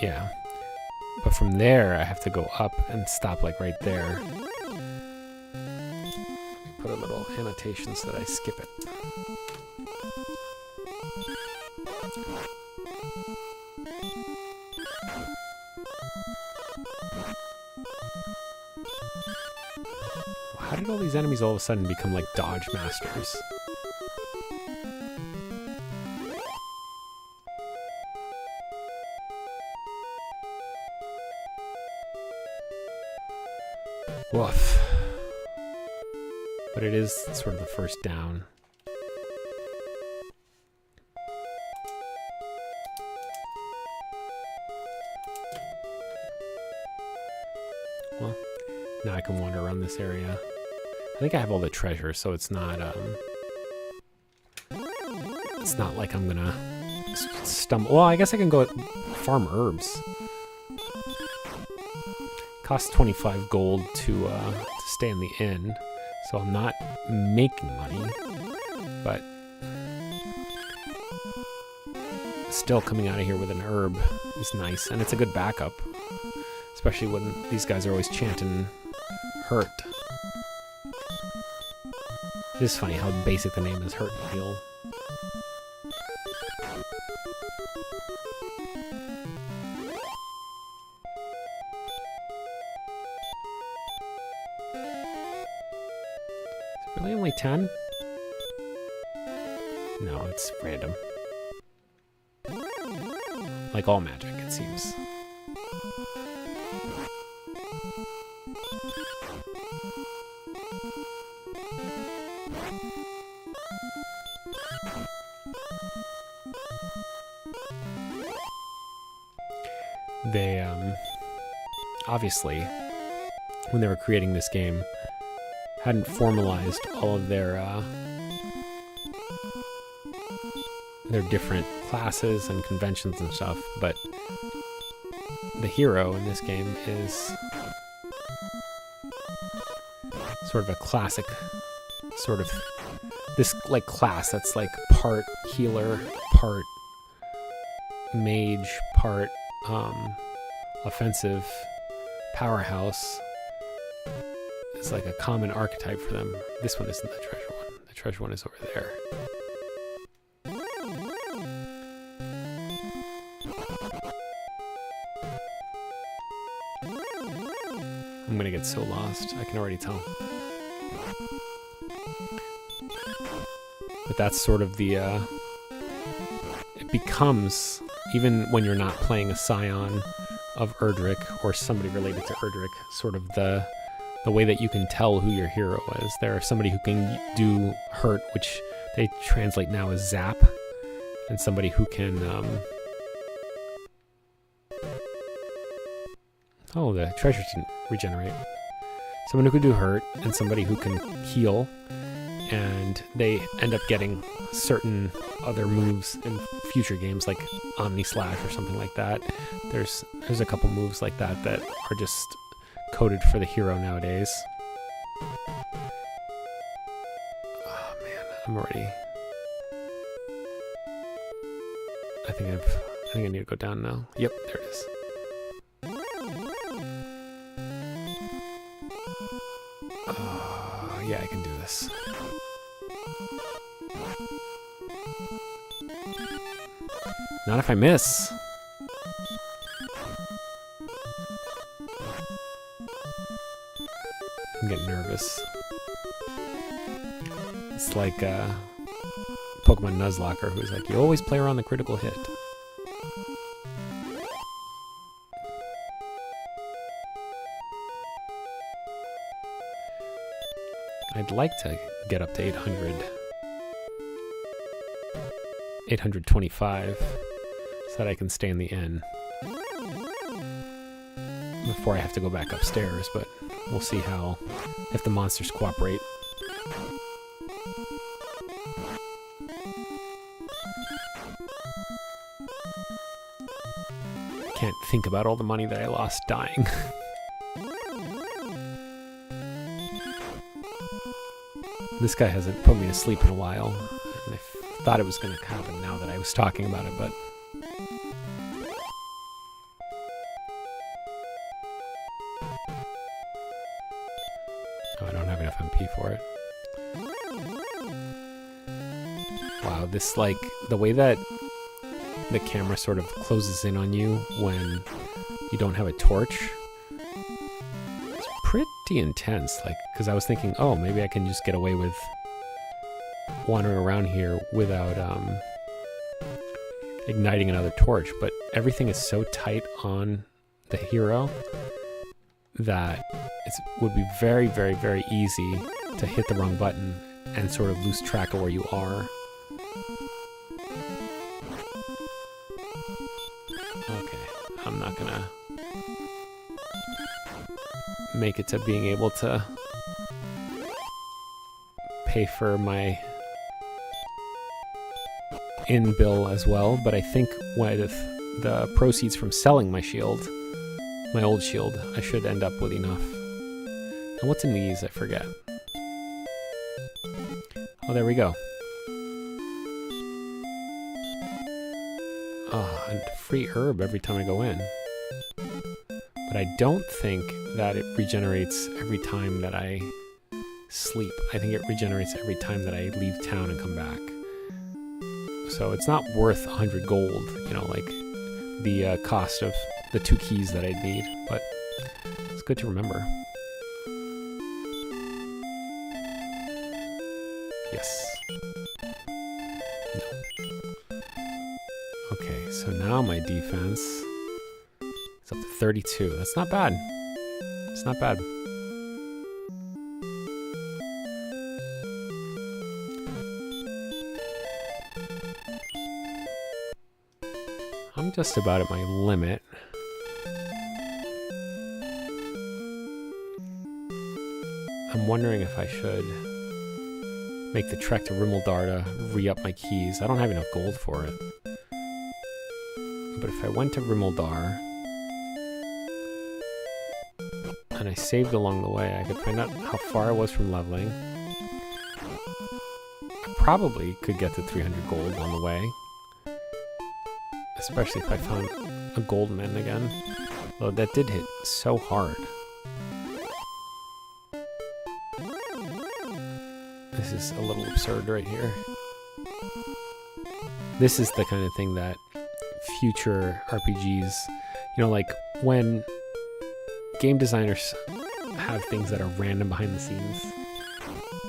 Yeah. But from there, I have to go up and stop like right there. Put a little annotation so that I skip it. How did all these enemies all of a sudden become like dodge masters? Woof. But it is sort of the first down. Now I can wander around this area. I think I have all the treasure, so it's not like I'm gonna stumble. Well, I guess I can go farm herbs. Costs 25 gold to stay in the inn, so I'm not making money, but still coming out of here with an herb is nice, and it's a good backup, especially when these guys are always chanting hurt. It is funny how basic the name is, hurt and heal. Is it really only 10? No, it's random. Like all magic, it seems. They, obviously, when they were creating this game, hadn't formalized all of their different classes and conventions and stuff, but the hero in this game is sort of a classic sort of this like class that's like part healer, part mage, part offensive powerhouse. It's like a common archetype for them. This one isn't the treasure one. The treasure one is over there. I'm gonna get so lost, I can already tell. But that's sort of the, it becomes, even when you're not playing a scion of Erdrick or somebody related to Erdrick, sort of the way that you can tell who your hero is. There are somebody who can do hurt, which they translate now as zap, and somebody who can, oh, the treasure didn't regenerate. Someone who can do hurt, and somebody who can heal, and they end up getting certain other moves in future games, like Omni Slash or something like that. There's a couple moves like that that are just coded for the hero nowadays. Oh man, I'm already. I think I need to go down now. Yep, there it is. Yeah, I can do this. Not if I miss. I'm getting nervous. It's like Pokemon Nuzlocke, who's like, you always play around the critical hit. I'd like to get up to 825 so that I can stay in the inn before I have to go back upstairs, but we'll see how, if the monsters cooperate. Can't think about all the money that I lost dying. This guy hasn't put me to sleep in a while, and I thought it was going to happen now that I was talking about it, but... Oh, I don't have enough MP for it. Wow, this, like, the way that the camera sort of closes in on you when you don't have a torch, it's pretty intense, like, because I was thinking, oh, maybe I can just get away with wandering around here without igniting another torch, but everything is so tight on the hero that it would be very, very, very easy to hit the wrong button and sort of lose track of where you are. Okay, I'm not gonna make it to being able to pay for my inn bill as well, but I think with the proceeds from selling my shield, my old shield, I should end up with enough. And what's in these? I forget. Oh, there we go. Ah, a free herb every time I go in. But I don't think that it regenerates every time that I sleep. I think it regenerates every time that I leave town and come back. So it's not worth 100 gold, you know, like the cost of the 2 keys that I'd need, but it's good to remember. Yes. No. Okay, so now my defense is up to 32. That's not bad. It's not bad. I'm just about at my limit. I'm wondering if I should make the trek to Rimmeldar to re-up my keys. I don't have enough gold for it. But if I went to Rimmeldar and I saved along the way, I could find out how far I was from leveling. I probably could get to 300 gold on the way. Especially if I found a gold mine again. Though that did hit so hard. This is a little absurd right here. This is the kind of thing that future RPGs, you know, like when game designers have things that are random behind the scenes,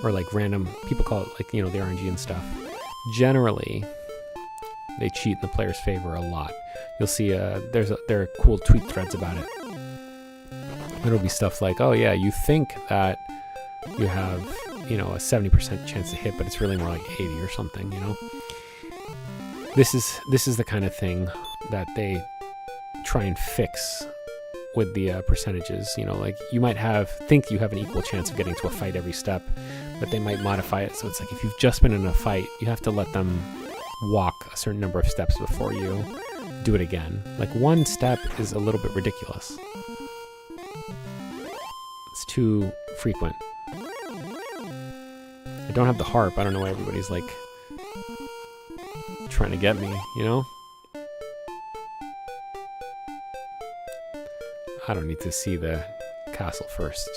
or like random, people call it like, you know, the RNG and stuff. Generally, they cheat in the player's favor a lot. You'll see there are cool tweet threads about it. It'll be stuff like, oh yeah, you think that you have, you know, a 70% chance to hit, but it's really more like 80 or something, you know? This is the kind of thing that they try and fix with the percentages. You know, like you might think you have an equal chance of getting to a fight every step, but they might modify it. So it's like if you've just been in a fight, you have to let them walk a certain number of steps before you do it again. Like one step is a little bit ridiculous. It's too frequent. I don't have the harp. I don't know why everybody's like trying to get me, you know? I don't need to see the castle first.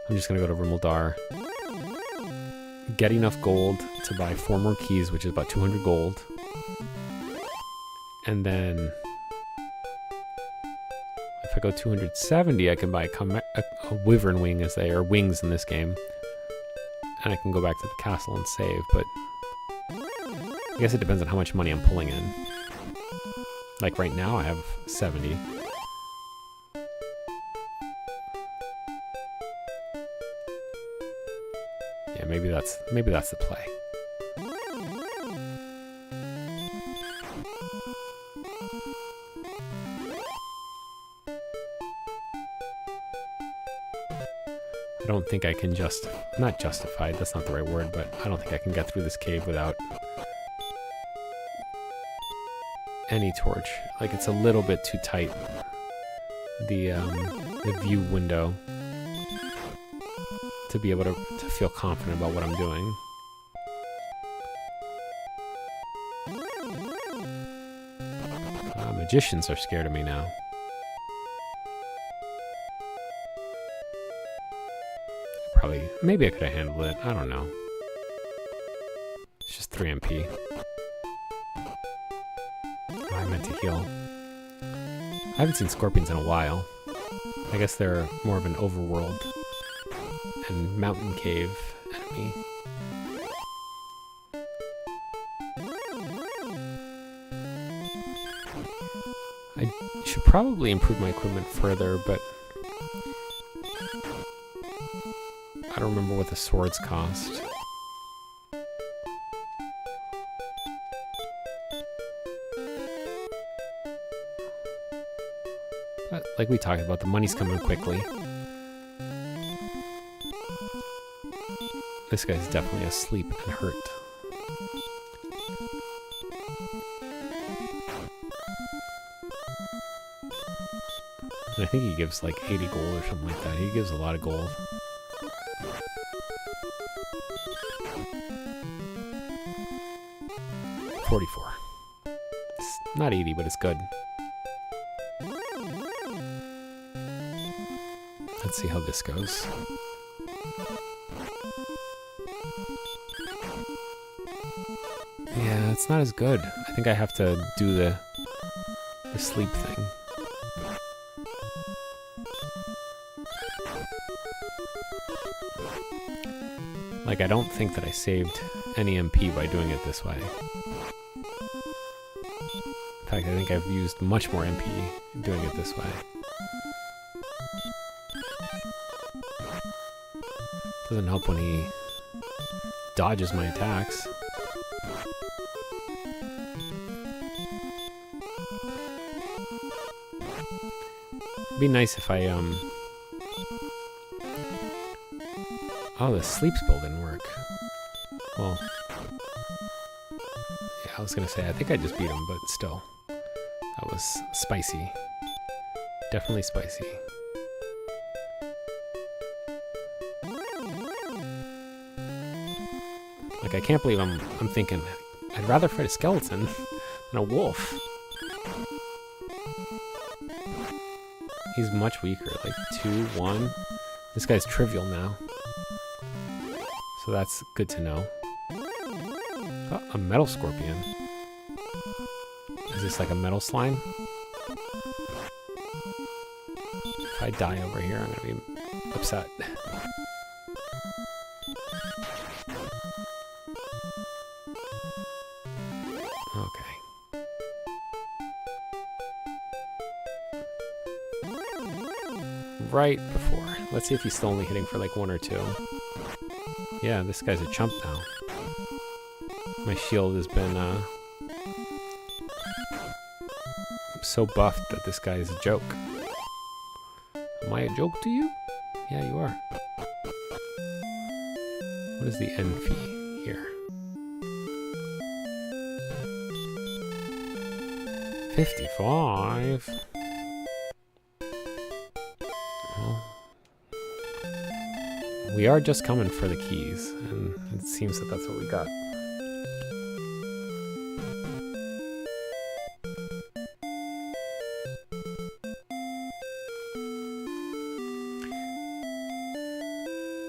I'm just gonna go to Rimmeldar, get enough gold to buy 4 more keys, which is about 200 gold. And then if I go 270, I can buy a wyvern wing, as they are wings in this game. And I can go back to the castle and save, but I guess it depends on how much money I'm pulling in. Like right now I have 70. Yeah, maybe that's the play. I don't think I can not justify, that's not the right word, but I don't think I can get through this cave without any torch. Like it's a little bit too tight, the view window, to be able to feel confident about what I'm doing. Magicians are scared of me now. Maybe I could have handled it. I don't know. It's just 3 MP. Oh, I meant to heal. I haven't seen scorpions in a while. I guess they're more of an overworld and mountain cave enemy. I should probably improve my equipment further, but I don't remember what the swords cost. But like we talked about, the money's coming quickly. This guy's definitely asleep and hurt. And I think he gives like 80 gold or something like that. He gives a lot of gold. $44. It's not 80, but it's good. Let's see how this goes. Yeah, it's not as good. I think I have to do the sleep thing. Like, I don't think that I saved any MP by doing it this way. In fact, I think I've used much more MP doing it this way. Doesn't help when he dodges my attacks. It'd be nice if I, Oh, the sleep spell didn't work. Well, yeah, I was gonna say, I think I just beat him, but still. That was spicy. Definitely spicy. Like, I can't believe I'm thinking, I'd rather fight a skeleton than a wolf. He's much weaker, like 2, 1. This guy's trivial now. So that's good to know. Oh, a metal scorpion. Is this like a metal slime? If I die over here, I'm gonna be upset. Okay. Right before. Let's see if he's still only hitting for like 1 or 2. Yeah, this guy's a chump now. My shield has been so buffed that this guy is a joke. Am I a joke to you? Yeah, you are. What is the end fee here? 55. Well, we are just coming for the keys, and it seems that that's what we got.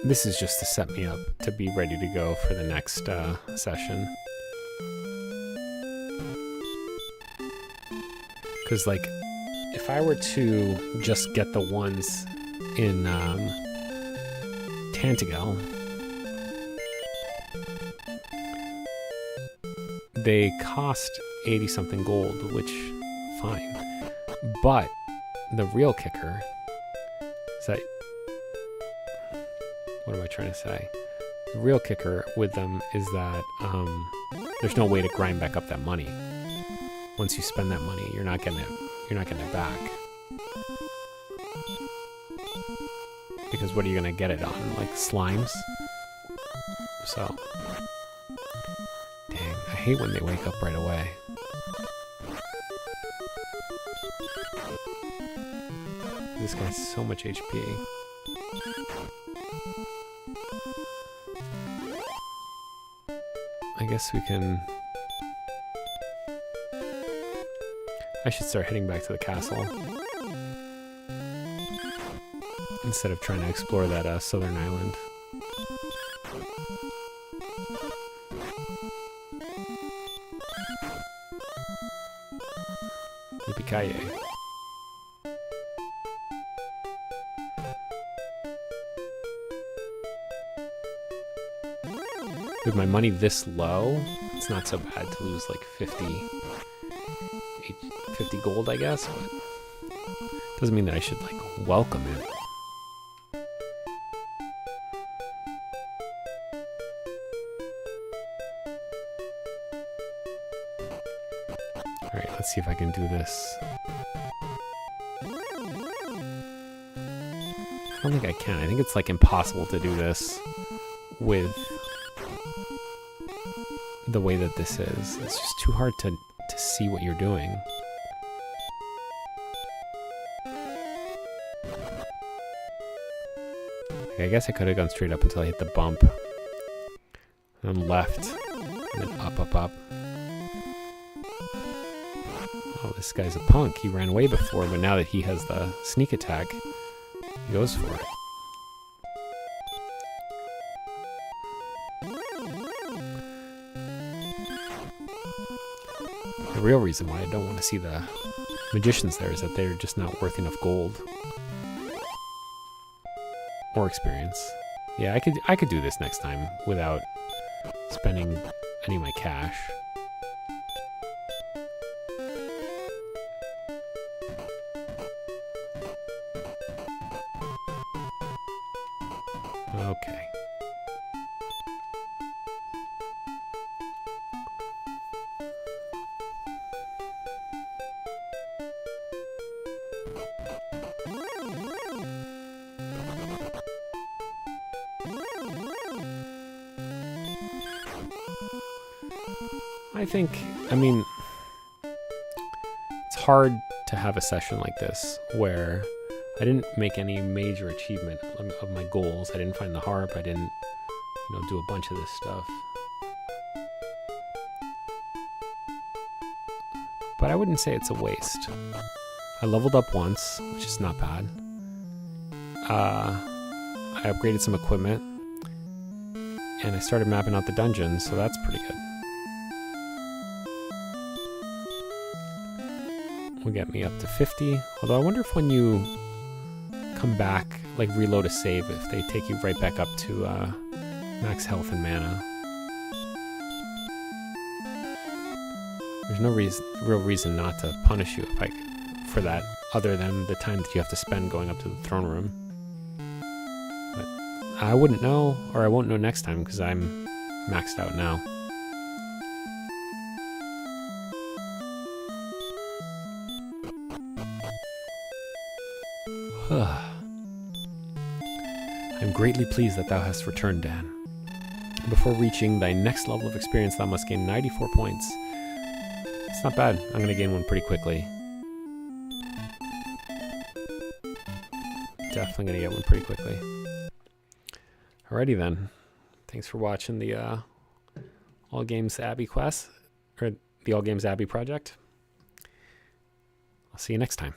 This is just to set me up to be ready to go for the next session. Because, like, if I were to just get the ones in Tantegel, they cost 80-something gold, which, fine. But the real kicker is that, what am I trying to say? The real kicker with them is that there's no way to grind back up that money. Once you spend that money, you're not getting it back. Because what are you gonna get it on? Like slimes? So, dang, I hate when they wake up right away. This guy has so much HP. I guess we can... I should start heading back to the castle. Instead of trying to explore that southern island. Yippee-ki-yay. With my money this low, it's not so bad to lose like 50 gold, I guess, but doesn't mean that I should like welcome it. Alright, let's see if I can do this. I don't think I can. I think it's like impossible to do this with the way that this is. It's just too hard to see what you're doing. Okay, I guess I could have gone straight up until I hit the bump. And then left. And then up, up, up. Oh, this guy's a punk. He ran away before, but now that he has the sneak attack, he goes for it. The real reason why I don't want to see the magicians there is that they're just not worth enough gold. Or experience. Yeah, I could do this next time without spending any of my cash. Okay. I mean, it's hard to have a session like this where I didn't make any major achievement of my goals. I didn't find the harp. I didn't, do a bunch of this stuff. But I wouldn't say it's a waste. I leveled up once, which is not bad. I upgraded some equipment. And I started mapping out the dungeons, so that's pretty good. Will get me up to 50. Although I wonder if when you come back, like reload a save, if they take you right back up to max health and mana. There's no real reason not to punish you for that, other than the time that you have to spend going up to the throne room. But I wouldn't know, or I won't know next time because I'm maxed out now. I'm greatly pleased that thou hast returned, Dan. Before reaching thy next level of experience, thou must gain 94 points. It's not bad. I'm going to gain one pretty quickly. Definitely going to get one pretty quickly. Alrighty then. Thanks for watching the Allgames Abbey quest, or the Allgames Abbey project. I'll see you next time.